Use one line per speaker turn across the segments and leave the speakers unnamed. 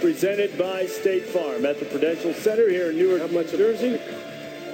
presented by State Farm at the Prudential Center here in Newark, New Jersey.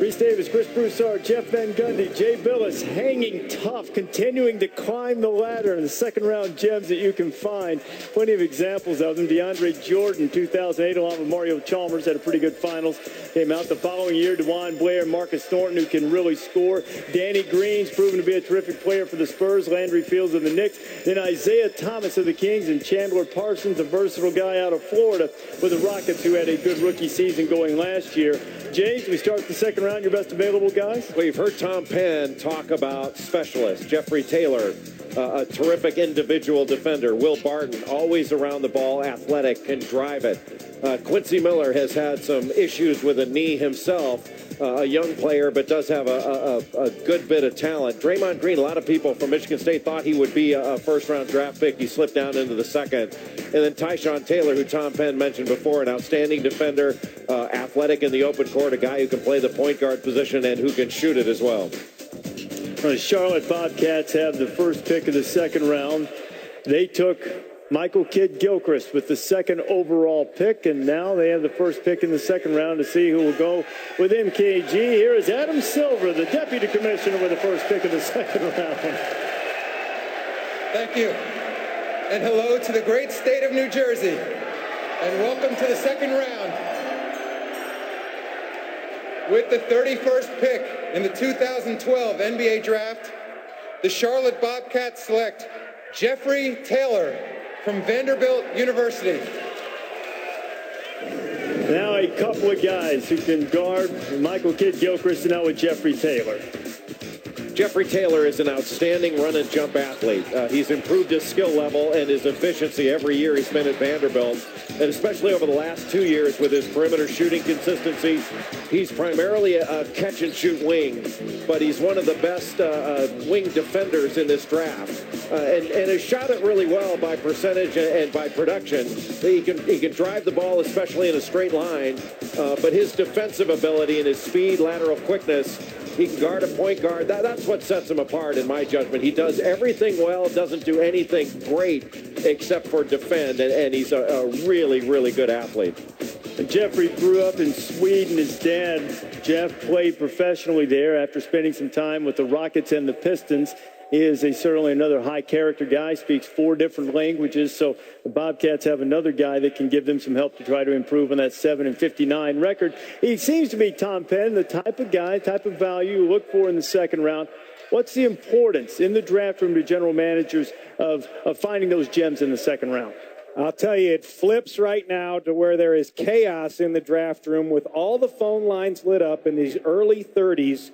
Reese Davis, Chris Broussard, Jeff Van Gundy, Jay Billis hanging tough, continuing to climb the ladder in the second-round gems that you can find. Plenty of examples of them. DeAndre Jordan, 2008, along with Mario Chalmers, had a pretty good finals. Came out the following year. DeJuan Blair, Marcus Thornton, who can really score. Danny Green's proven to be a terrific player for the Spurs. Landry Fields of the Knicks. Then Isaiah Thomas of the Kings and Chandler Parsons, a versatile guy out of Florida with the Rockets, who had a good rookie season going last year. James, we start the second round. Your best available guys?
We've heard Tom Penn talk about specialists. Jeffrey Taylor, a terrific individual defender. Will Barton, always around the ball, athletic, can drive it. Quincy Miller has had some issues with a knee himself. A young player, but does have a good bit of talent. Draymond Green, a lot of people from Michigan State thought he would be a first-round draft pick. He slipped down into the second. And then Tyshawn Taylor, who Tom Penn mentioned before, an outstanding defender, athletic in the open court, a guy who can play the point guard position and who can shoot it as well.
The Charlotte Bobcats have the first pick of the second round. They took Michael Kidd-Gilchrist with the second overall pick, and now they have the first pick in the second round to see who will go with MKG. Here is Adam Silver, the deputy commissioner, with the first pick of the second round.
Thank you. And hello to the great state of New Jersey. And welcome to the second round. With the 31st pick in the 2012 NBA Draft, the Charlotte Bobcats select Jeffrey Taylor from Vanderbilt University.
Now a couple of guys who can guard Michael Kidd-Gilchrist, now with Jeffrey Taylor.
Jeffrey Taylor is an outstanding run and jump athlete. He's improved his skill level and his efficiency every year he's been at Vanderbilt, and especially over the last 2 years with his perimeter shooting consistency. He's primarily a catch-and-shoot wing, but he's one of the best wing defenders in this draft, and has shot it really well by percentage and by production. He can drive the ball, especially in a straight line, but his defensive ability and his speed, lateral quickness, he can guard a point guard. That's what sets him apart, in my judgment. He does everything well, doesn't do anything great except for defend, and he's a really, really good athlete.
Jeffrey grew up in Sweden. His dad, Jeff, played professionally there after spending some time with the Rockets and the Pistons. He is certainly another high-character guy, speaks 4 different languages, so the Bobcats have another guy that can give them some help to try to improve on that 7-59 record. He seems to be, Tom Penn, the type of guy, type of value you look for in the second round. What's the importance in the draft room to general managers of finding those gems in the second round?
I'll tell you, it flips right now to where there is chaos in the draft room with all the phone lines lit up in these early 30s.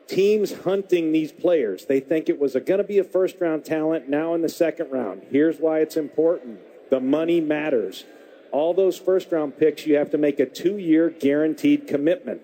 Teams hunting these players. They think it was going to be a first-round talent now in the second round. Here's why it's important. The money matters. All those first-round picks, you have to make a 2-year guaranteed commitment.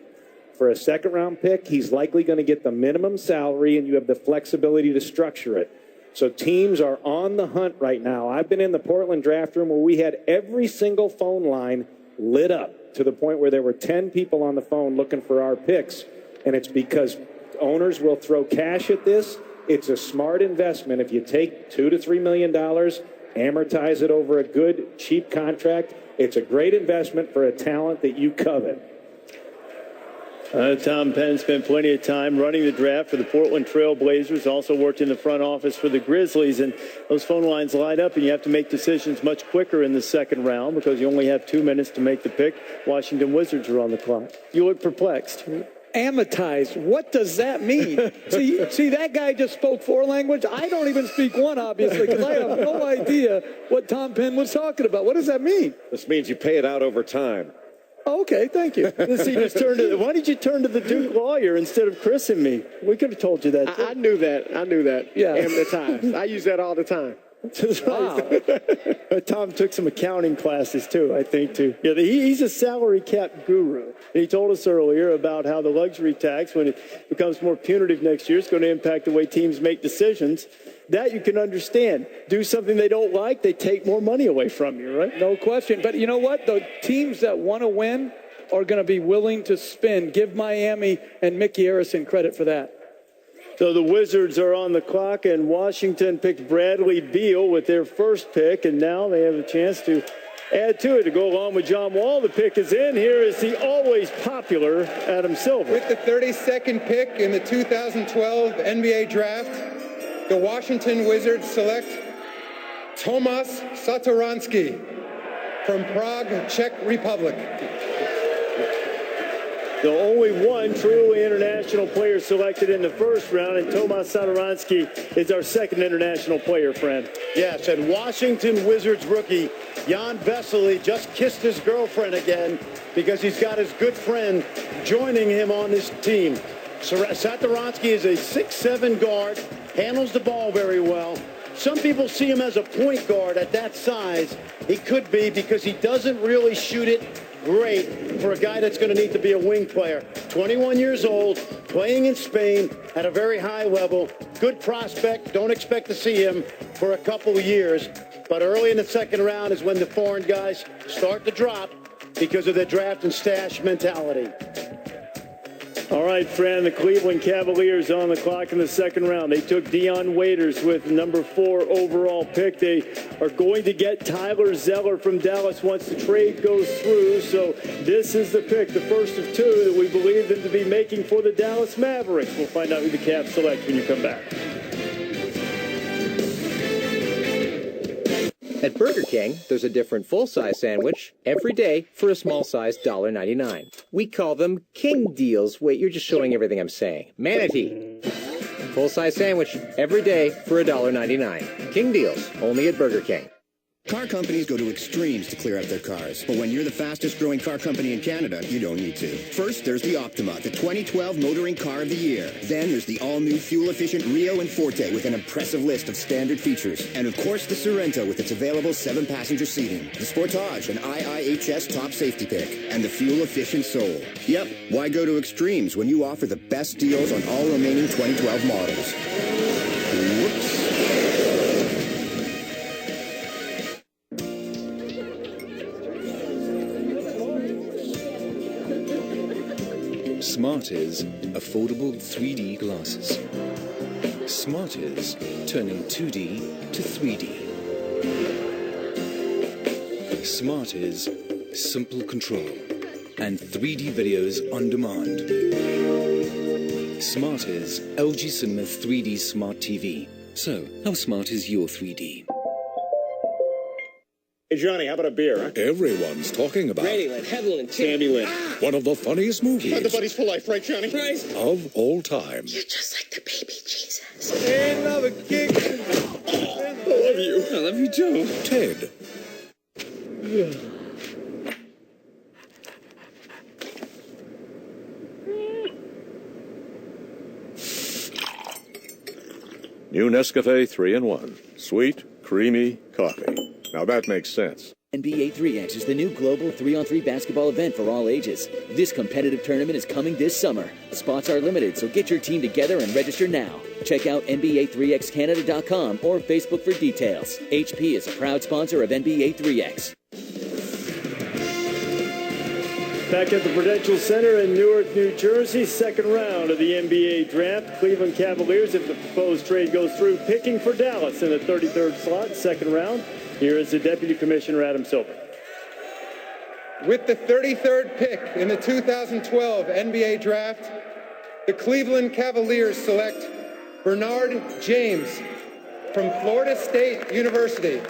For a second-round pick, he's likely going to get the minimum salary, and you have the flexibility to structure it. So teams are on the hunt right now. I've been in the Portland draft room where we had every single phone line lit up to the point where there were 10 people on the phone looking for our picks, and it's because owners will throw cash at this. It's a smart investment. If you take $2 to $3 million, amortize it over a good, cheap contract, it's a great investment for a talent that you covet.
Tom Penn spent plenty of time running the draft for the Portland Trail Blazers, also worked in the front office for the Grizzlies, and those phone lines light up, and you have to make decisions much quicker in the second round because you only have 2 minutes to make the pick. Washington Wizards are on the clock. You look perplexed.
Amortized. What does that mean? see, that guy just spoke 4 languages. I don't even speak one, obviously, because I have no idea what Tom Penn was talking about. What does that mean?
This means you pay it out over time.
Oh, okay, thank you.
Why did you turn to the Duke lawyer instead of Chris and me? We could have told you that.
I knew that. Yeah. Amortized. I use that all the time.
Wow. Tom took some accounting classes, too, I think, too. Yeah, he's a salary cap guru. He told us earlier about how the luxury tax, when it becomes more punitive next year, is going to impact the way teams make decisions. That you can understand. Do something they don't like, they take more money away from you, right?
No question. But you know what? The teams that want to win are going to be willing to spend. Give Miami and Mickey Harrison credit for that.
So the Wizards are on the clock, and Washington picked Bradley Beal with their first pick, and now they have a chance to Add to it to go along with John Wall. The pick is in. Here is the always popular Adam Silver.
With the 32nd pick in the 2012 NBA Draft, the Washington Wizards select Tomas Satoransky from Prague, Czech Republic.
The only one truly international player selected in the first round, and Tomas Satoransky is our second international player, friend.
Yes, and Washington Wizards rookie Jan Vesely just kissed his girlfriend again because he's got his good friend joining him on this team. Satoransky is a 6'7" guard, handles the ball very well. Some people see him as a point guard at that size. He could be because he doesn't really shoot it great for a guy that's going to need to be a wing player. 21 years old, playing in Spain at a very high level. Good prospect. Don't expect to see him for a couple of years. But early in the second round is when the foreign guys start to drop because of their draft and stash mentality.
All right, friend, the Cleveland Cavaliers on the clock in the second round. They took Dion Waiters with number 4 overall pick. They are going to get Tyler Zeller from Dallas once the trade goes through. So this is the pick, the first of 2 that we believe them to be making for the Dallas Mavericks. We'll find out who the Cavs select when you come back.
At Burger King, there's a different full-size sandwich every day for a small-size $1.99. We call them King Deals. Wait, you're just showing everything I'm saying. Manatee. Full-size sandwich every day for $1.99. King Deals, only at Burger King.
Car companies go to extremes to clear out their cars. But when you're the fastest growing car company in Canada, you don't need to. First, there's the Optima, the 2012 Motoring Car of the Year. Then there's the all-new fuel-efficient Rio and Forte with an impressive list of standard features. And of course, the Sorento with its available 7-passenger seating. The Sportage, an IIHS top safety pick. And the fuel-efficient Soul. Yep, why go to extremes when you offer the best deals on all remaining 2012 models? Whoops.
Smarters, affordable 3D glasses. Smarters, turning 2D to 3D. Smarters, simple control and 3D videos on demand. Smarters, LG Cinema 3D Smart TV. So, how smart is your 3D?
Hey, Johnny, how about a beer, huh?
Everyone's talking about
Randy Lynn, Headland, and Sandy Lynn.
one of the funniest movies
The buddies for life, right, Johnny? Right.
of all time.
You're just like the baby Jesus.
Ain't another kick. I love you.
I love you too.
Ted.
New Nescafe 3-in-1. Sweet, creamy coffee. Now that makes sense.
NBA 3X is the new global 3-on-3 basketball event for all ages. This competitive tournament is coming this summer. Spots are limited, so get your team together and register now. Check out NBA3XCanada.com or Facebook for details. HP is a proud sponsor of NBA 3X.
Back at the Prudential Center in Newark, New Jersey, second round of the NBA draft. Cleveland Cavaliers, if the proposed trade goes through, picking for Dallas in the 33rd slot, second round. Here is the Deputy Commissioner, Adam Silver.
With the 33rd pick in the 2012 NBA Draft, the Cleveland Cavaliers select Bernard James from Florida State University.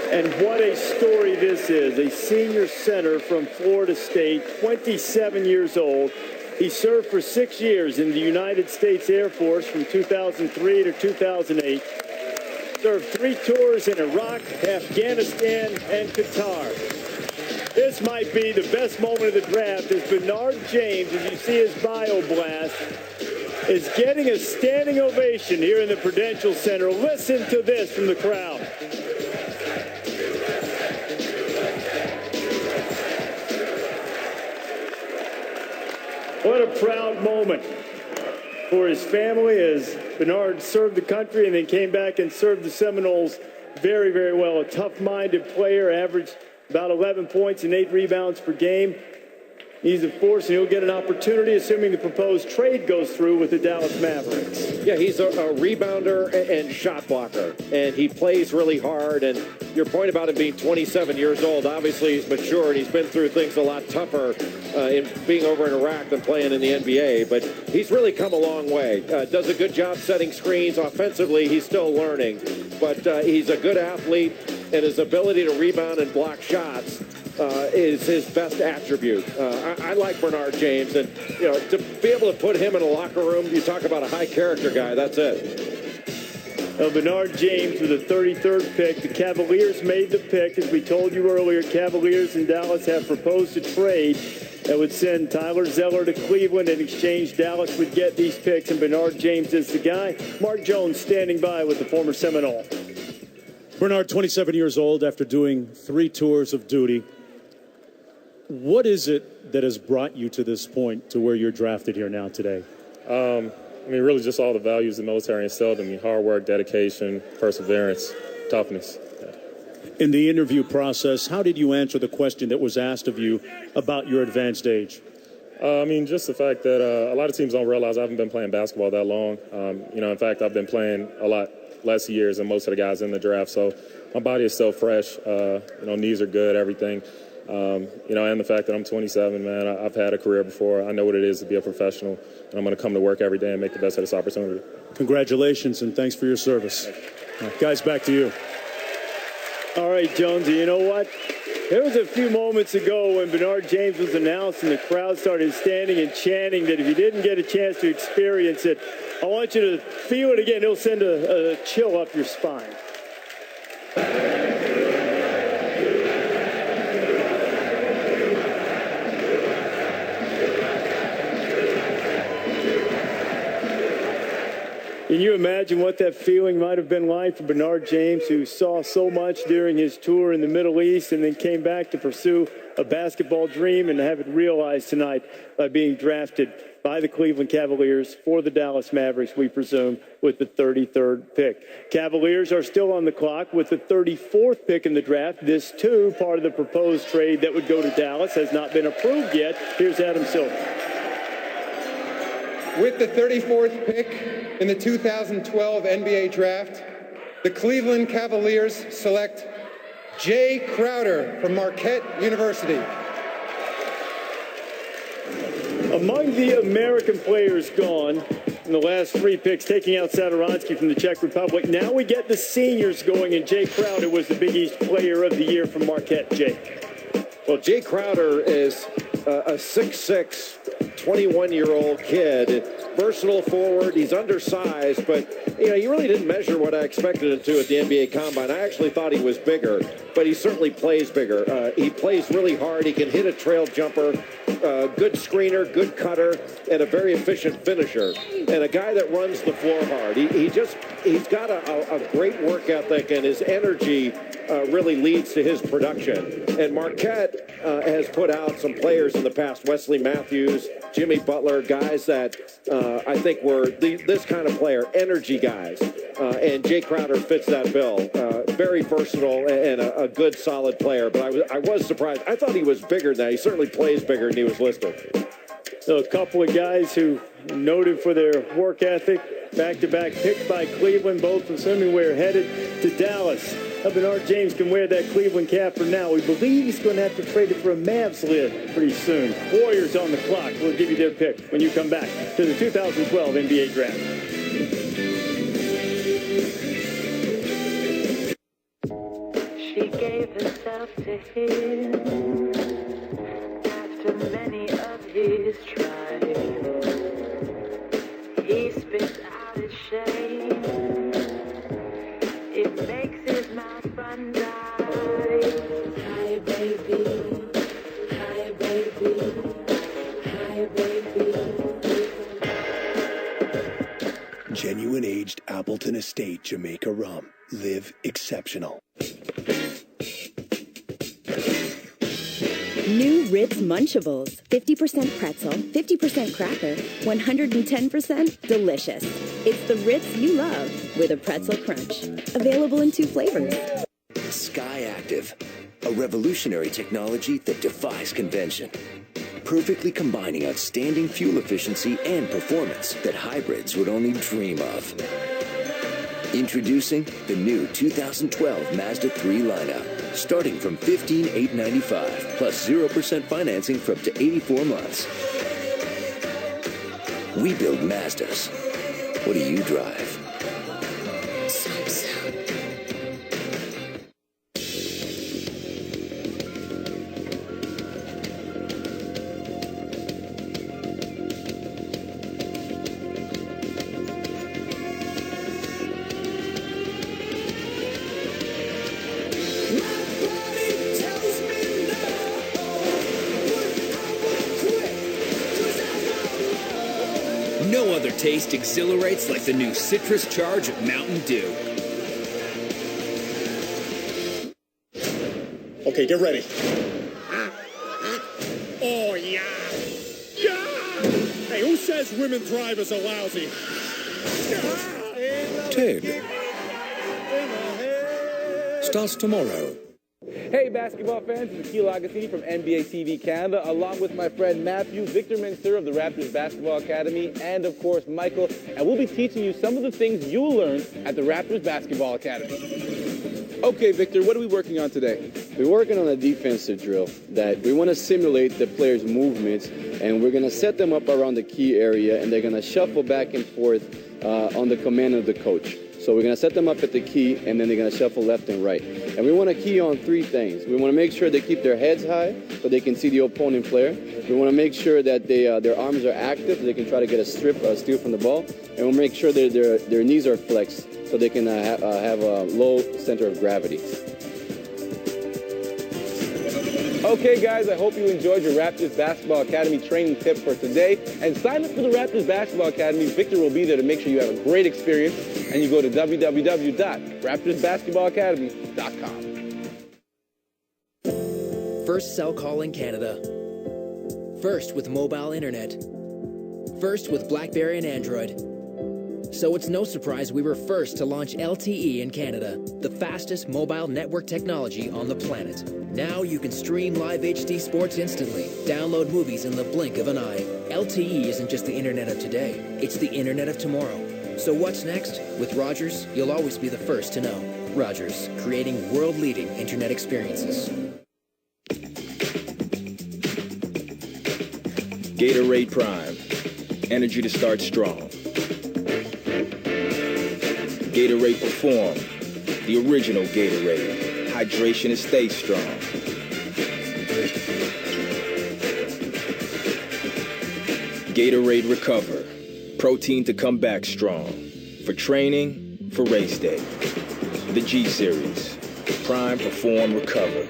And what a story this is. A senior center from Florida State, 27 years old. He served for 6 years in the United States Air Force from 2003 to 2008. Served 3 tours in Iraq, Afghanistan, and Qatar. This might be the best moment of the draft as Bernard James, as you see his bio blast, is getting a standing ovation here in the Prudential Center. Listen to this from the crowd. What a proud moment for his family as Bernard served the country and then came back and served the Seminoles very, very well. A tough-minded player, averaged about 11 points and 8 rebounds per game. He's a force, and he'll get an opportunity, assuming the proposed trade goes through with the Dallas Mavericks.
Yeah, he's a rebounder and shot blocker, and he plays really hard. And your point about him being 27 years old, obviously he's mature, and he's been through things a lot tougher in being over in Iraq than playing in the NBA. But he's really come a long way. Does a good job setting screens. Offensively, he's still learning. But he's a good athlete, and his ability to rebound and block shots is his best attribute. I like Bernard James, and to be able to put him in a locker room, you talk about a high character guy. That's it.
Bernard James with the 33rd pick. The Cavaliers made the pick, as we told you earlier. Cavaliers and Dallas have proposed a trade that would send Tyler Zeller to Cleveland. In exchange, Dallas would get these picks, and Bernard James is the guy. Mark Jones standing by with the former Seminole.
Bernard, 27 years old after doing 3 tours of duty. What is it that has brought you to this point, to where you're drafted here now today?
Really just all the values the military instilled in me: hard work, dedication, perseverance, toughness.
In the interview process, how did you answer the question that was asked of you about your advanced age?
Just the fact that a lot of teams don't realize I haven't been playing basketball that long. In fact, I've been playing a lot less years than most of the guys in the draft, so my body is still fresh. Knees are good, everything. And the fact that I'm 27, man, I've had a career before. I know what it is to be a professional, and I'm going to come to work every day and make the best of this opportunity.
Congratulations, and thanks for your service. Guys, back to you.
All right, Jonesy, you know what? There was a few moments ago when Bernard James was announced and the crowd started standing and chanting that if you didn't get a chance to experience it, I want you to feel it again. It'll send a chill up your spine. Can you imagine what that feeling might have been like for Bernard James, who saw so much during his tour in the Middle East and then came back to pursue a basketball dream and have it realized tonight by being drafted by the Cleveland Cavaliers for the Dallas Mavericks, we presume, with the 33rd pick. Cavaliers are still on the clock with the 34th pick in the draft. This, too, part of the proposed trade that would go to Dallas, has not been approved yet. Here's Adam Silver.
With the 34th pick in the 2012 NBA draft, the Cleveland Cavaliers select Jay Crowder from Marquette University.
Among the American players gone in the last 3 picks, taking out Satoransky from the Czech Republic, now we get the seniors going, and Jay Crowder was the Big East Player of the Year from Marquette. Jay.
Well, Jay Crowder is a 6'6", 21-year-old kid, versatile forward. He's undersized, but he really didn't measure what I expected him to at the NBA Combine. I actually thought he was bigger, but he certainly plays bigger. He plays really hard. He can hit a trail jumper, good screener, good cutter, and a very efficient finisher, and a guy that runs the floor hard. He's got a great work ethic, and his energy really leads to his production. And Marquette has put out some players in the past, Wesley Matthews, Jimmy Butler, guys that I think were this kind of player, energy guys. And Jay Crowder fits that bill. Very versatile and a good, solid player. But I was surprised. I thought he was bigger than that. He certainly plays bigger than he was listed.
So a couple of guys who noted for their work ethic, back-to-back picks by Cleveland, both assuming we're headed to Dallas. Bernard James can wear that Cleveland cap for now. We believe he's going to have to trade it for a Mavs lid pretty soon. Warriors on the clock. We'll give you their pick when you come back to the 2012 NBA Draft.
She gave herself to him after many of his tries. He spit out his shame. It makes his mouth run dry. Hi, baby. Hi, baby. Hi, baby.
Genuine aged Appleton Estate Jamaica rum. Live exceptional.
New Ritz Munchables. 50% pretzel, 50% cracker, 110% delicious. It's the Ritz you love with a pretzel crunch. Available in 2 flavors.
Sky Active, a revolutionary technology that defies convention.
perfectly combining outstanding fuel efficiency and performance that hybrids would only dream of. Introducing the new 2012 Mazda 3 lineup, starting from $15,895, plus 0% financing for up to 84 months. We build Mazdas. What do you drive?
No other taste exhilarates like the new citrus charge of Mountain Dew.
Okay, get ready.
Oh, yeah. Yeah! Hey, who says women drivers are lousy?
10. Starts tomorrow.
Hey, basketball fans, this is Keel Augustine from NBA TV Canada, along with my friend Matthew, Victor Minster of the Raptors Basketball Academy, and of course Michael, and we'll be teaching you some of the things you'll learn at the Raptors Basketball Academy. Okay, Victor, what are we working on today?
We're working on a defensive drill that we want to simulate the players' movements, and we're going to set them up around the key area, and they're going to shuffle back and forth on the command of the coach. So we're going to set them up at the key, and then they're going to shuffle left and right. And we want to key on three things. We want to make sure they keep their heads high so they can see the opponent player. We want to make sure that their arms are active so they can try to get a steal from the ball. And we'll make sure that their knees are flexed so they can have a low center of gravity.
Okay, guys, I hope you enjoyed your Raptors Basketball Academy training tip for today. And sign up for the Raptors Basketball Academy. Victor will be there to make sure you have a great experience. And you go to www.raptorsbasketballacademy.com.
First cell call in Canada. First with mobile internet. First with BlackBerry and Android. So it's no surprise we were first to launch LTE in Canada, the fastest mobile network technology on the planet. Now you can stream live HD sports instantly, download movies in the blink of an eye. LTE isn't just the internet of today, it's the internet of tomorrow. So what's next? With Rogers, you'll always be the first to know. Rogers, creating world-leading internet experiences.
Gatorade Prime. Energy to start strong. Gatorade Perform. The original Gatorade. Hydration to stay strong. Gatorade Recover. Protein to come back strong. For training, for race day. The G Series. Prime, Perform, Recover.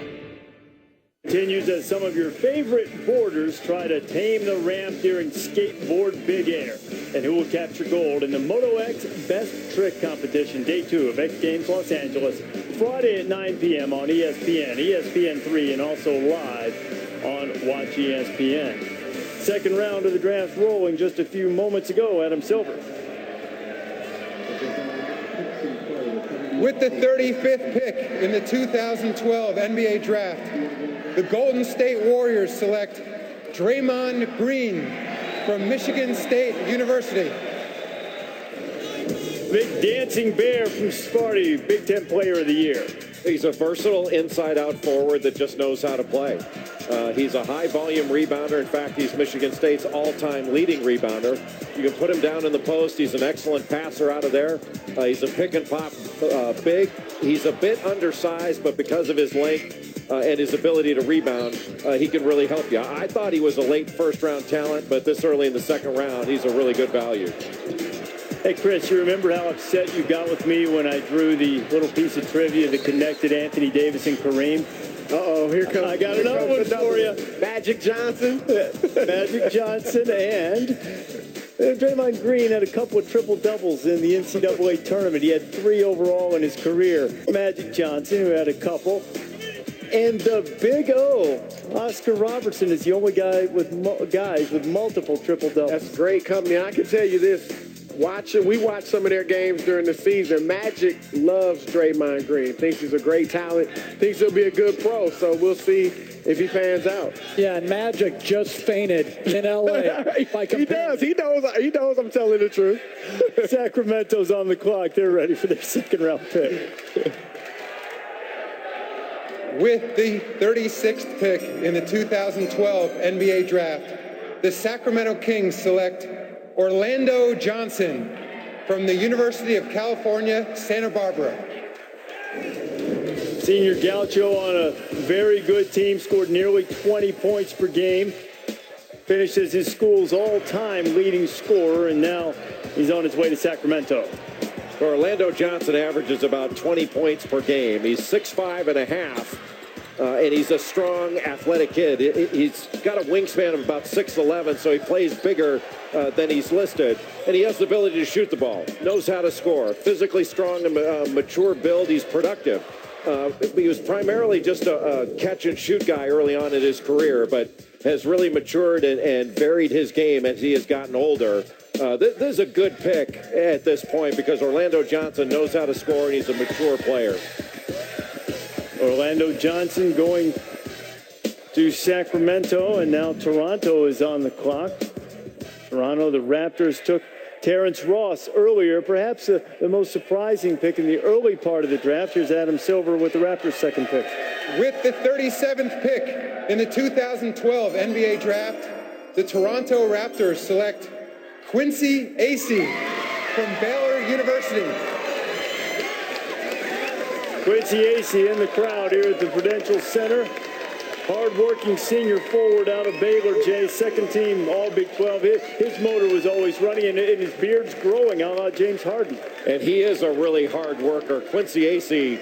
Continues as some of your favorite boarders try to tame the ramp during Skateboard Big Air. And who will capture gold in the Moto X Best Trick Competition, Day 2 of X Games Los Angeles, Friday at 9 p.m. on ESPN, ESPN3, and also live on Watch ESPN. Second round of the draft rolling just a few moments ago. Adam Silver.
With the 35th pick in the 2012 NBA Draft, the Golden State Warriors select Draymond Green from Michigan State University.
Big Dancing Bear from Sparty, Big Ten Player of the Year.
He's a versatile inside-out forward that just knows how to play. He's a high-volume rebounder. In fact, he's Michigan State's all-time leading rebounder. You can put him down in the post. He's an excellent passer out of there. He's a pick-and-pop big. He's a bit undersized, but because of his length and his ability to rebound, he can really help you. I thought he was a late first-round talent, but this early in the second round, he's a really good value.
Hey, Chris, you remember how upset you got with me when I drew the little piece of trivia that connected Anthony Davis and Kareem?
Uh-oh, here comes.
I got another one for you.
Magic Johnson.
Magic Johnson and Draymond Green had a couple of triple-doubles in the NCAA tournament. He had 3 overall in his career. Magic Johnson, who had a couple. And the Big O, Oscar Robertson, is the only guy with guys with multiple triple-doubles.
That's great company. I can tell you this.
We watch some of their games during the season. Magic loves Draymond Green. Thinks he's a great talent. Thinks he'll be a good pro. So we'll see if he pans out.
Yeah, and Magic just fainted in L.A.
He does. He knows I'm telling the truth.
Sacramento's on the clock. They're ready for their second-round pick.
With the 36th pick in the 2012 NBA Draft, the Sacramento Kings select Orlando Johnson from the University of California, Santa Barbara.
Senior Gaucho on a very good team, scored nearly 20 points per game, finished as his school's all-time leading scorer, and now he's on his way to Sacramento.
Orlando Johnson averages about 20 points per game. He's 6'5" and a half, and he's a strong, athletic kid. He's got a wingspan of about 6'11", so he plays bigger than he's listed. And he has the ability to shoot the ball, knows how to score, physically strong and mature build. He's productive. He was primarily just a catch-and-shoot guy early on in his career, but has really matured and varied his game as he has gotten older. This is a good pick at this point because Orlando Johnson knows how to score and he's a mature player.
Orlando Johnson going to Sacramento, and now Toronto is on the clock. Toronto, the Raptors took Terrence Ross earlier, perhaps the most surprising pick in the early part of the draft. Here's Adam Silver with the Raptors' second pick.
With the 37th pick in the 2012 NBA Draft, the Toronto Raptors select Quincy Acey from Baylor University.
Quincy Acey in the crowd here at the Prudential Center. Hard-working senior forward out of Baylor, Jay, second team all Big 12. His motor was always running, and his beard's growing, a la James Harden.
And he is a really hard worker. Quincy Acey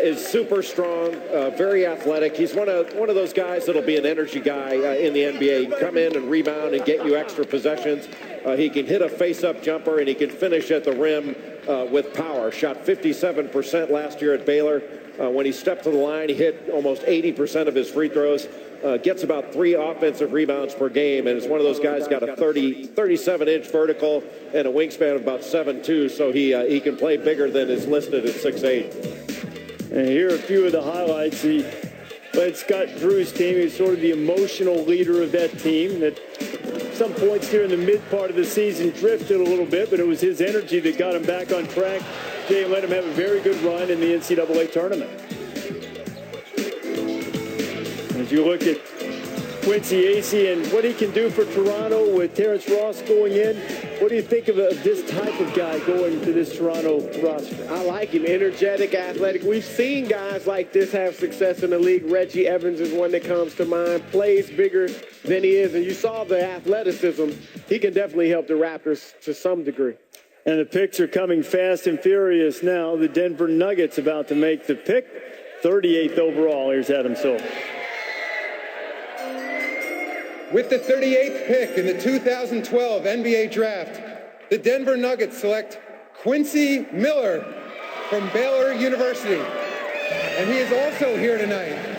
is super strong, very athletic. He's one of those guys that'll be an energy guy in the NBA. He can come in and rebound and get you extra possessions. He can hit a face-up jumper, and he can finish at the rim with power. Shot 57% last year at Baylor. When he stepped to the line, he hit almost 80% of his free throws. Gets about 3 offensive rebounds per game, and is one of those guys got a 37-inch vertical and a wingspan of about 7'2", so he can play bigger than is listed at 6'8".
And here are a few of the highlights. He led Scott Drew's team. He's sort of the emotional leader of that team that some points here in the mid part of the season drifted a little bit, but it was his energy that got him back on track. Jay let him have a very good run in the NCAA tournament. As you look at Quincy Acey and what he can do for Toronto with Terrence Ross going in, what do you think of this type of guy going to this Toronto roster?
I like him. Energetic, athletic. We've seen guys like this have success in the league. Reggie Evans is one that comes to mind. Plays bigger than he is. And you saw the athleticism. He can definitely help the Raptors to some degree.
And the picks are coming fast and furious now. The Denver Nuggets about to make the pick. 38th overall. Here's Adam Silver.
With the 38th pick in the 2012 NBA Draft, the Denver Nuggets select Quincy Miller from Baylor University. And he is also here tonight.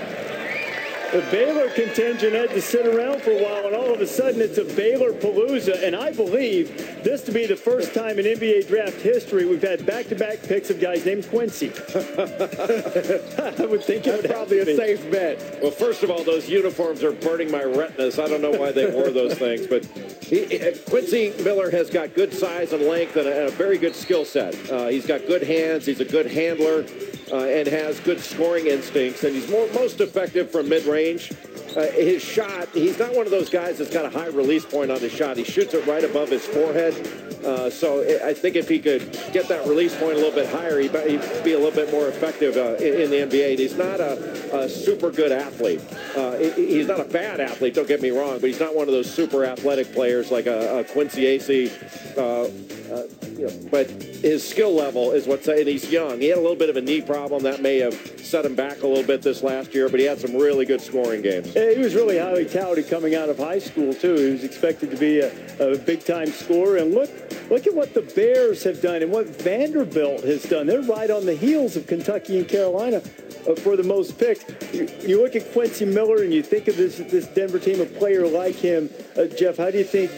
The Baylor contingent had to sit around for a while, and all of a sudden it's a Baylor palooza. And I believe this to be the first time in NBA draft history we've had back-to-back picks of guys named Quincy. I would think
that's probably a safe bet.
Well, first of all, those uniforms are burning my retinas. I don't know why they wore those things, but Quincy Miller has got good size and length and a very good skill set. He's got good hands. He's a good handler. And has good scoring instincts, and he's most effective from mid-range. His shot, he's not one of those guys that's got a high release point on his shot. He shoots it right above his forehead. So I think if he could get that release point a little bit higher, he'd be a little bit more effective in the NBA. And he's not a super good athlete. He's not a bad athlete, don't get me wrong, but he's not one of those super athletic players like a Quincy Acey. But his skill level is what's, and he's young. He had a little bit of a knee problem that may have set him back a little bit this last year, but he had some really good scoring games.
He was really highly touted coming out of high school, too. He was expected to be a big-time scorer. And look at what the Bears have done and what Vanderbilt has done. They're right on the heels of Kentucky and Carolina for the most picks. You look at Quincy Miller and you think of this Denver team, a player like him. Jeff, how do you think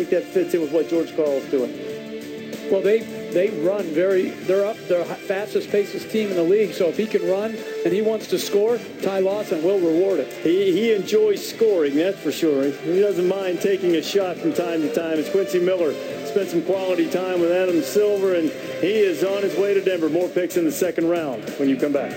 that fits in with what George Karl's doing?
Well, they run they're the fastest paced team in the league. So if he can run and he wants to score, Ty Lawson will reward it.
He enjoys scoring, that's for sure. He doesn't mind taking a shot from time to time. As Quincy Miller spent some quality time with Adam Silver, and he is on his way to Denver. More picks in the second round when you come back.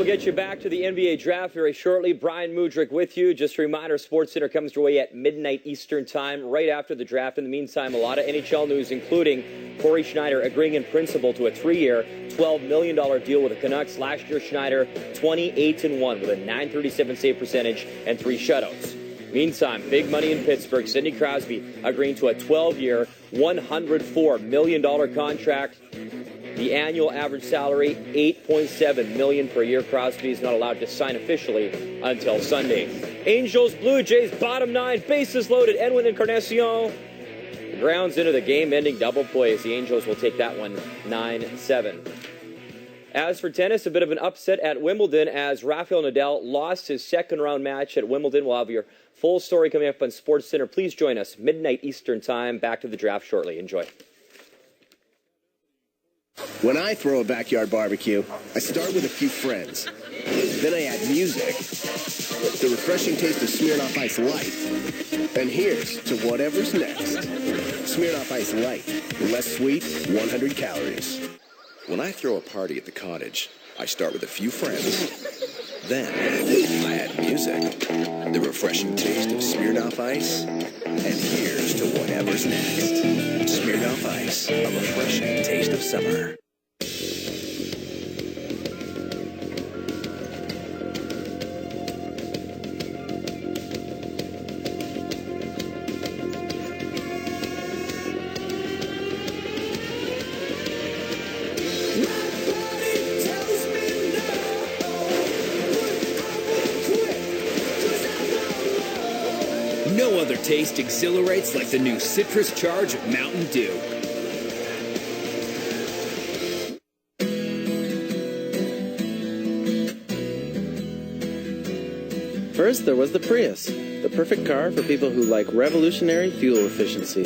Get you back to the NBA draft very shortly. Brian Mudrick with you. Just a reminder, SportsCenter comes your way at midnight Eastern time, right after the draft. In the meantime, a lot of NHL news, including Corey Schneider agreeing in principle to a 3-year, $12 million deal with the Canucks. Last year, Schneider 28-1 with a .937 save percentage and 3 shutouts. Meantime, big money in Pittsburgh. Sidney Crosby agreeing to a 12-year, $104 million contract. The annual average salary, $8.7 million per year. Crosby is not allowed to sign officially until Sunday. Angels, Blue Jays, bottom 9, bases loaded. Edwin Encarnacion grounds into the game-ending double play as the Angels will take that one 9-7. As for tennis, a bit of an upset at Wimbledon as Rafael Nadal lost his second-round match at Wimbledon. We'll have your full story coming up on SportsCenter. Please join us, midnight Eastern time. Back to the draft shortly. Enjoy.
When I throw a backyard barbecue, I start with a few friends. Then I add music, the refreshing taste of Smirnoff Ice Light, and here's to whatever's next. Smirnoff Ice Light, less sweet, 100 calories.
When I throw a party at the cottage, I start with a few friends. Then I add music, the refreshing taste of Smirnoff Ice, and here's to whatever's next. Smirnoff Ice, a refreshing taste of summer.
No other taste exhilarates like the new citrus charge of Mountain Dew.
First, there was the Prius, the perfect car for people who like revolutionary fuel efficiency.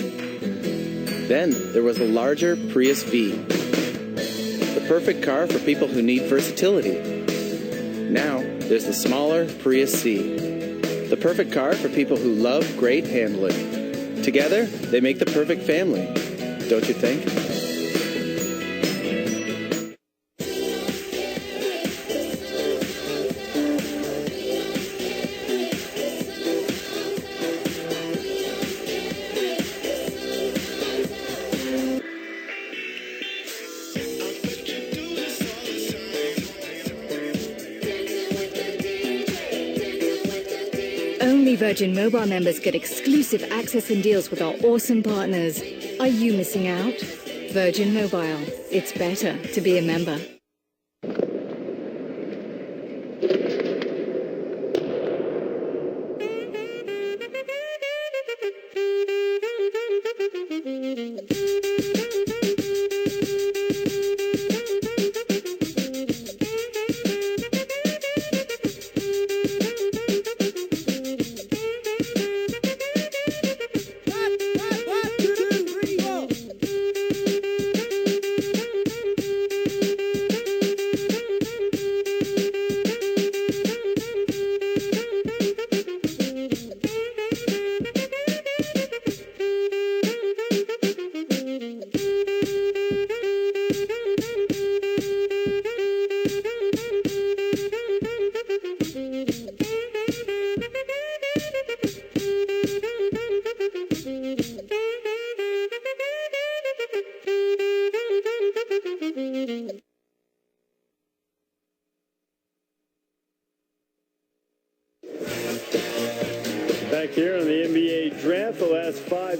Then, there was the larger Prius V, the perfect car for people who need versatility. Now, there's the smaller Prius C, the perfect car for people who love great handling. Together, they make the perfect family, don't you think?
Only Virgin Mobile members get exclusive access and deals with our awesome partners. Are you missing out? Virgin Mobile. It's better to be a member.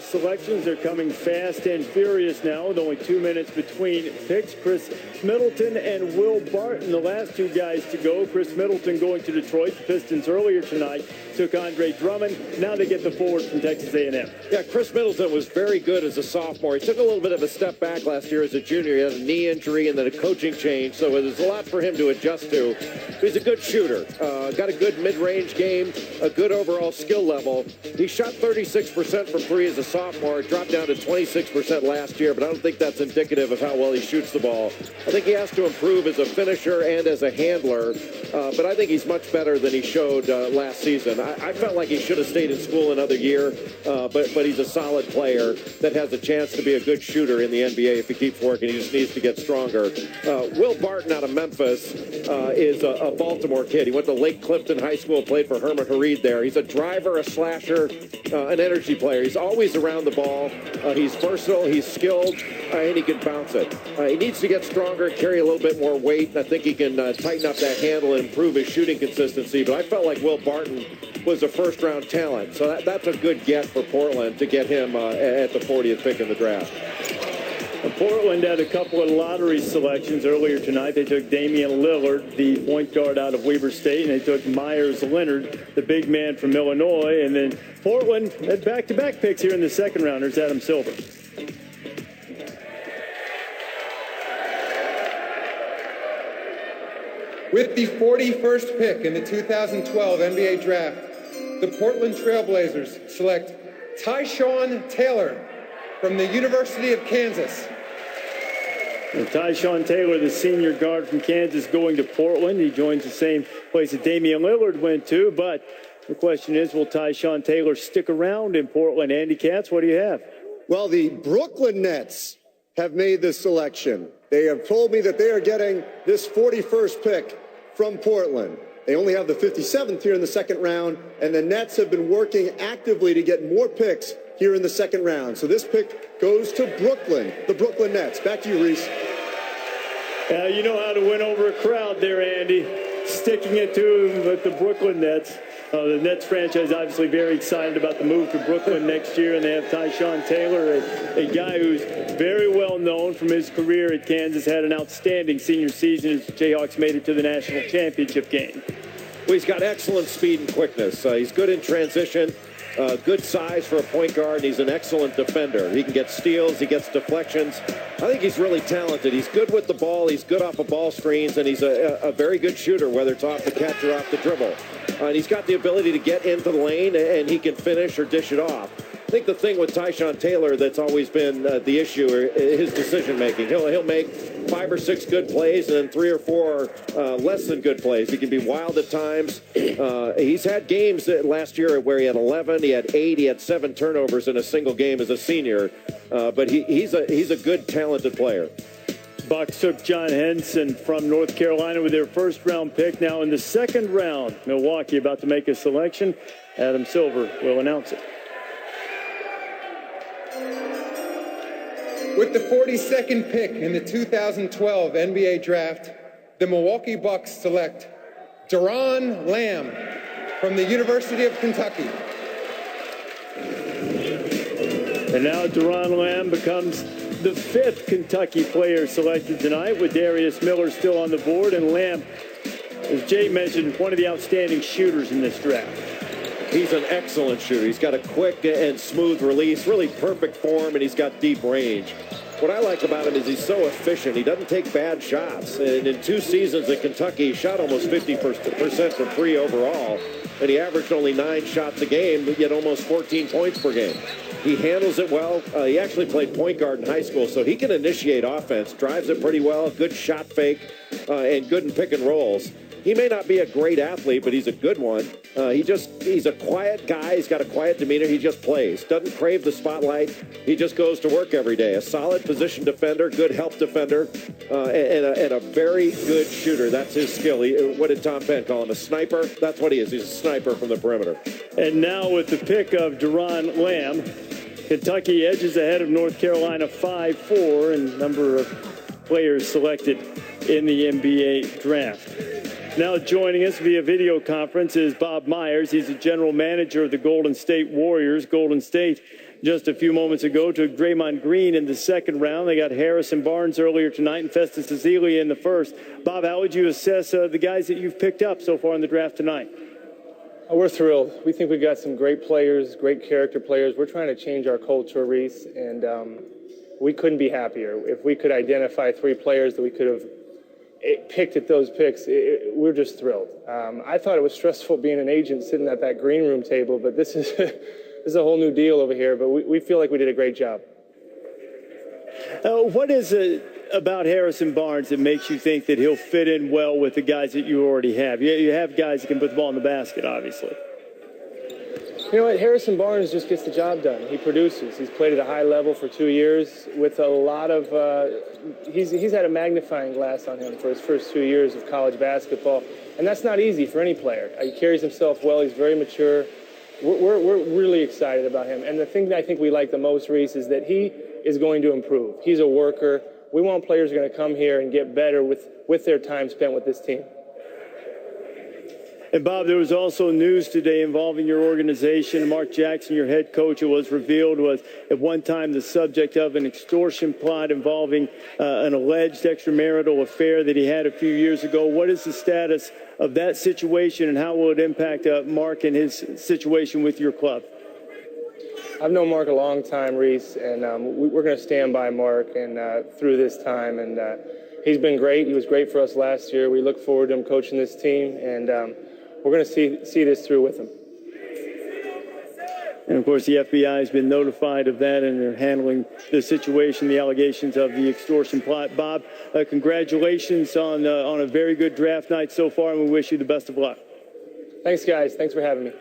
5 selections. They're coming fast and furious now with only 2 minutes between picks. Chris Middleton and Will Barton, the last 2 guys to go. Chris Middleton going to Detroit. The Pistons earlier tonight took Andre Drummond. Now they get the forward from Texas A&M.
Yeah, Chris Middleton was very good as a sophomore. He took a little bit of a step back last year as a junior. He had a knee injury and then a coaching change, so there's a lot for him to adjust to. He's a good shooter. Got a good mid-range game, a good overall skill level. He shot 36% from 3 as a sophomore. It dropped down to 26% last year, but I don't think that's indicative of how well he shoots the ball. I think he has to improve as a finisher and as a handler, but I think he's much better than he showed last season. I felt like he should have stayed in school another year, but he's a solid player that has a chance to be a good shooter in the NBA if he keeps working. He just needs to get stronger. Will Barton out of Memphis is a Baltimore kid. He went to Lake Clifton High School, played for Herman Hareed there. He's a driver, a slasher, an energy player. He's always around the ball. He's versatile, he's skilled, and he can bounce it. He needs to get stronger, carry a little bit more weight. I think he can tighten up that handle and improve his shooting consistency. But I felt like Will Barton was a first-round talent. So that's a good get for Portland to get him at the 40th pick in the draft.
Portland had a couple of lottery selections earlier tonight. They took Damian Lillard, the point guard out of Weber State, and they took Meyers Leonard, the big man from Illinois. And then Portland had back-to-back picks here in the second round. There's Adam Silver.
With the 41st pick in the 2012 NBA Draft, the Portland Trailblazers select Tyshawn Taylor from the University of Kansas.
And Tyshawn Taylor, the senior guard from Kansas, going to Portland. He joins the same place that Damian Lillard went to, but the question is, will Tyshawn Taylor stick around in Portland? Andy Katz, what do you have?
Well, the Brooklyn Nets have made this selection. They have told me that they are getting this 41st pick from Portland. They only have the 57th here in the second round, and the Nets have been working actively to get more picks here in the second round. So this pick goes to Brooklyn, the Brooklyn Nets. Back to you, Reese.
You know how to win over a crowd there, Andy. Sticking it to the Brooklyn Nets. The Nets franchise obviously very excited about the move to Brooklyn next year, and they have Tyshawn Taylor, a guy who's very well known from his career at Kansas, had an outstanding senior season as the Jayhawks made it to the national championship game.
Well, he's got excellent speed and quickness. He's good in transition. Good size for a point guard, and he's an excellent defender. He can get steals, he gets deflections. I think he's really talented. He's good with the ball, he's good off of ball screens, and he's a very good shooter, whether it's off the catch or off the dribble. And he's got the ability to get into the lane, and he can finish or dish it off. I think the thing with Tyshawn Taylor that's always been the issue is his decision-making. He'll make 5 or 6 good plays and then 3 or 4 less than good plays. He can be wild at times. He's had games last year where he had 11, he had 8, he had 7 turnovers in a single game as a senior. But he's a good, talented player.
Bucks took John Henson from North Carolina with their first-round pick. Now in the second round, Milwaukee about to make a selection. Adam Silver will announce it.
With the 42nd pick in the 2012 NBA Draft, the Milwaukee Bucks select Deron Lamb from the University of Kentucky.
And now Deron Lamb becomes the 5th Kentucky player selected tonight, with Darius Miller still on the board. And Lamb, as Jay mentioned, one of the outstanding shooters in this draft.
He's an excellent shooter. He's got a quick and smooth release, really perfect form, and he's got deep range. What I like about him is he's so efficient. He doesn't take bad shots. And in 2 seasons at Kentucky, he shot almost 50% from 3 overall, and he averaged only 9 shots a game, yet almost 14 points per game. He handles it well. He actually played point guard in high school, so he can initiate offense, drives it pretty well, good shot fake, and good in pick and rolls. He may not be a great athlete, but he's a good one. He's a quiet guy. He's got a quiet demeanor. He just plays. Doesn't crave the spotlight. He just goes to work every day. A solid position defender, good help defender, and a very good shooter. That's his skill. What did Tom Penn call him? A sniper? That's what he is. He's a sniper from the perimeter.
And now with the pick of Deron Lamb, Kentucky edges ahead of North Carolina 5-4 in number of players selected in the NBA draft. Now joining us via video conference is Bob Meyers. He's the general manager of the Golden State Warriors. Golden State just a few moments ago, took Draymond Green in the second round. They got Harrison Barnes earlier tonight and Festus Ezeli in the first. Bob, how would you assess the guys that you've picked up so far in the draft tonight?
We're thrilled. We think we've got some great players, great character players. We're trying to change our culture, Reese, and we couldn't be happier. If we could identify 3 players that we could have picked at those picks, we're just thrilled. I thought it was stressful being an agent sitting at that green room table, but this is this is a whole new deal over here. But we feel like we did a great job.
What is it about Harrison Barnes that makes you think that he'll fit in well with the guys that you already have? You have guys that can put the ball in the basket, obviously.
You know what? Harrison Barnes just gets the job done. He produces. He's played at a high level for 2 years with a lot of he's had a magnifying glass on him for his first 2 years of college basketball, and that's not easy for any player. He carries himself well. He's very mature. We're really excited about him. And the thing that I think we like the most, Reese, is that he is going to improve. He's a worker. We want players who are going to come here and get better with their time spent with this team.
And, Bob, there was also news today involving your organization. Mark Jackson, your head coach, it was revealed, was at one time the subject of an extortion plot involving an alleged extramarital affair that he had a few years ago. What is the status of that situation, and how will it impact Mark and his situation with your club?
I've known Mark a long time, Reese, and we're going to stand by Mark and through this time. And he's been great. He was great for us last year. We look forward to him coaching this team, and we're going to see this through with him.
And, of course, the FBI has been notified of that, and they're handling the situation, the allegations of the extortion plot. Bob, congratulations on a very good draft night so far, and we wish you the best of luck.
Thanks, guys. Thanks for having me.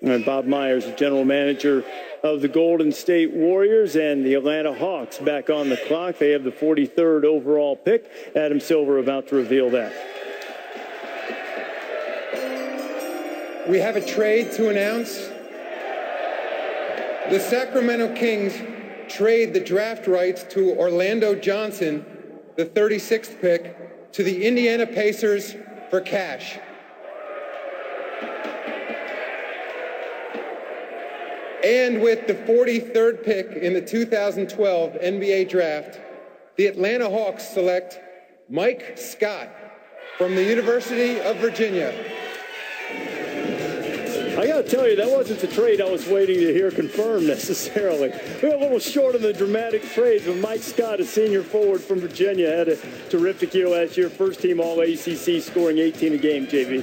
And Bob Meyers, the general manager of the Golden State Warriors, and the Atlanta Hawks back on the clock. They have the 43rd overall pick. Adam Silver about to reveal that.
We have a trade to announce. The Sacramento Kings trade the draft rights to Orlando Johnson, the 36th pick, to the Indiana Pacers for cash. And with the 43rd pick in the 2012 NBA draft, the Atlanta Hawks select Mike Scott from the University of Virginia.
I got to tell you, that wasn't the trade I was waiting to hear confirmed necessarily. We're a little short on the dramatic trade, but Mike Scott, a senior forward from Virginia, had a terrific year last year. First team All-ACC, scoring 18 a game, JV.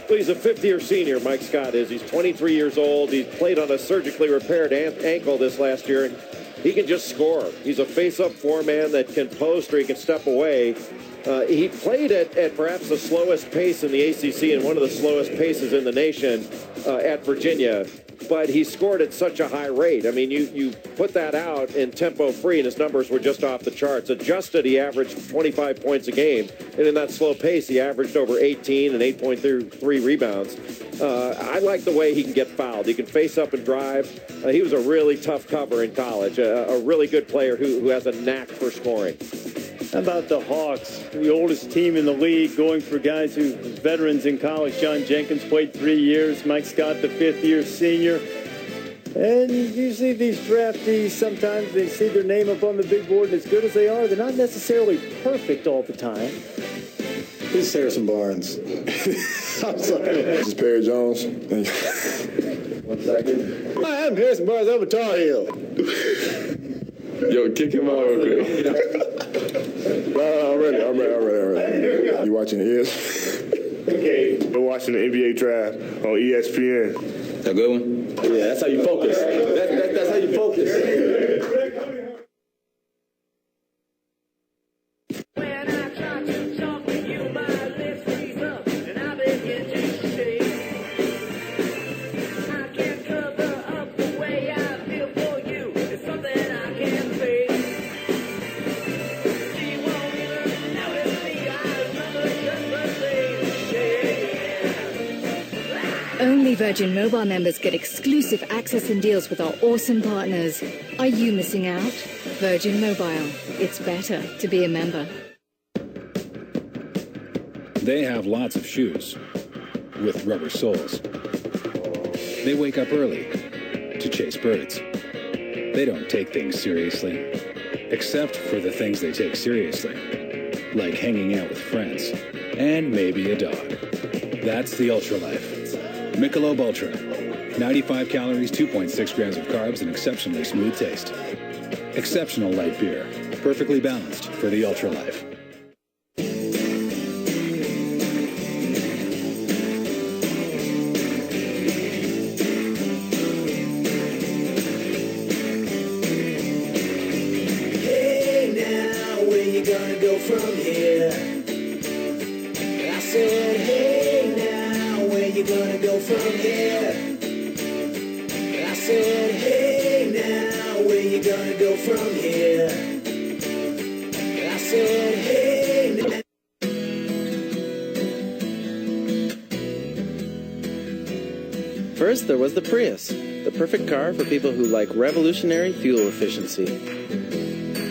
Well, he's a fifth-year senior, Mike Scott is. He's 23 years old. He's played on a surgically repaired ankle this last year, and he can just score. He's a face-up four-man that can post or he can step away. He played at perhaps the slowest pace in the ACC and one of the slowest paces in the nation at Virginia, but he scored at such a high rate. I mean, you put that out in tempo free, and his numbers were just off the charts. Adjusted, he averaged 25 points a game, and in that slow pace, he averaged over 18 and 8.3 rebounds. I like the way he can get fouled. He can face up and drive. He was a really tough cover in college, a really good player who has a knack for scoring.
How about the Hawks, the oldest team in the league, going for guys who were veterans in college? John Jenkins played 3 years. Mike Scott, the fifth-year senior. And usually these draftees, sometimes they see their name up on the big board, and as good as they are, they're not necessarily perfect all the time.
This is Harrison Barnes. I'm sorry. This is Perry Jones. 1 second. Hi, I'm Harrison Barnes. I'm a Tar Heel. Yo, kick him out real quick. I'm ready. You watching the ES? Okay. We're watching the NBA draft on ESPN. A good one? Yeah, that's how you focus. That's how you focus.
Only Virgin Mobile members get exclusive access and deals with our awesome partners. Are you missing out? Virgin Mobile. It's better to be a member.
They have lots of shoes with rubber soles. They wake up early to chase birds. They don't take things seriously, except for the things they take seriously, like hanging out with friends and maybe a dog. That's the Ultra Life. Michelob Ultra. 95 calories, 2.6 grams of carbs, and exceptionally smooth taste. Exceptional light beer. Perfectly balanced for the Ultra Life.
Hey now, where you gonna go from here? I said, hey now, where you gonna go from here? I said, hey now, where you gonna go from here? I said, hey now.
First, there was the Prius, the perfect car for people who like revolutionary fuel efficiency.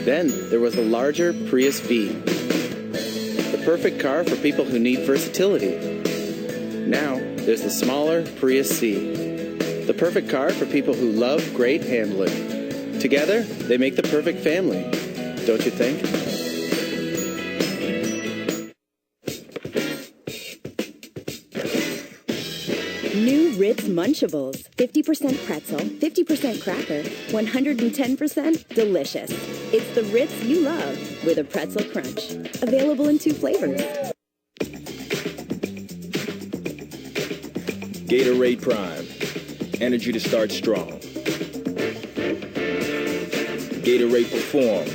Then, there was the larger Prius V, the perfect car for people who need versatility. Now, there's the smaller Prius C, the perfect car for people who love great handling. Together, they make the perfect family, don't you think?
New Ritz Munchables. 50% pretzel, 50% cracker, 110% delicious. It's the Ritz you love with a pretzel crunch. Available in 2 flavors.
Gatorade Prime. Energy to start strong. Gatorade Perform.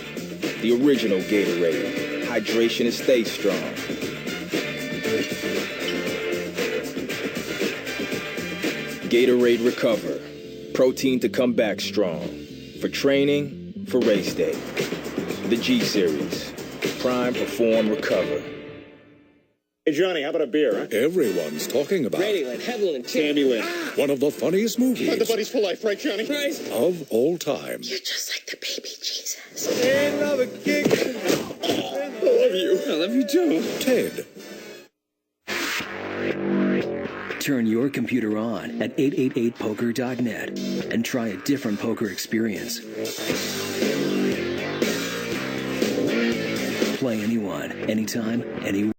The original Gatorade. Hydration to stay strong. Gatorade Recover. Protein to come back strong. For training, for race day. The G Series. Prime, Perform, Recover.
Hey, Johnny, how about a beer, huh? Everyone's talking about
Brady Lynn, Headland, and
Tammy Lynn. One of the funniest movies.
The buddies for life, right, Johnny? Right.
Of all time.
You're just like the baby Jesus.
Another kick. I love you.
I love you too.
Ted.
Turn your computer on at 888poker.net and try a different poker experience. Play anyone, anytime, anywhere.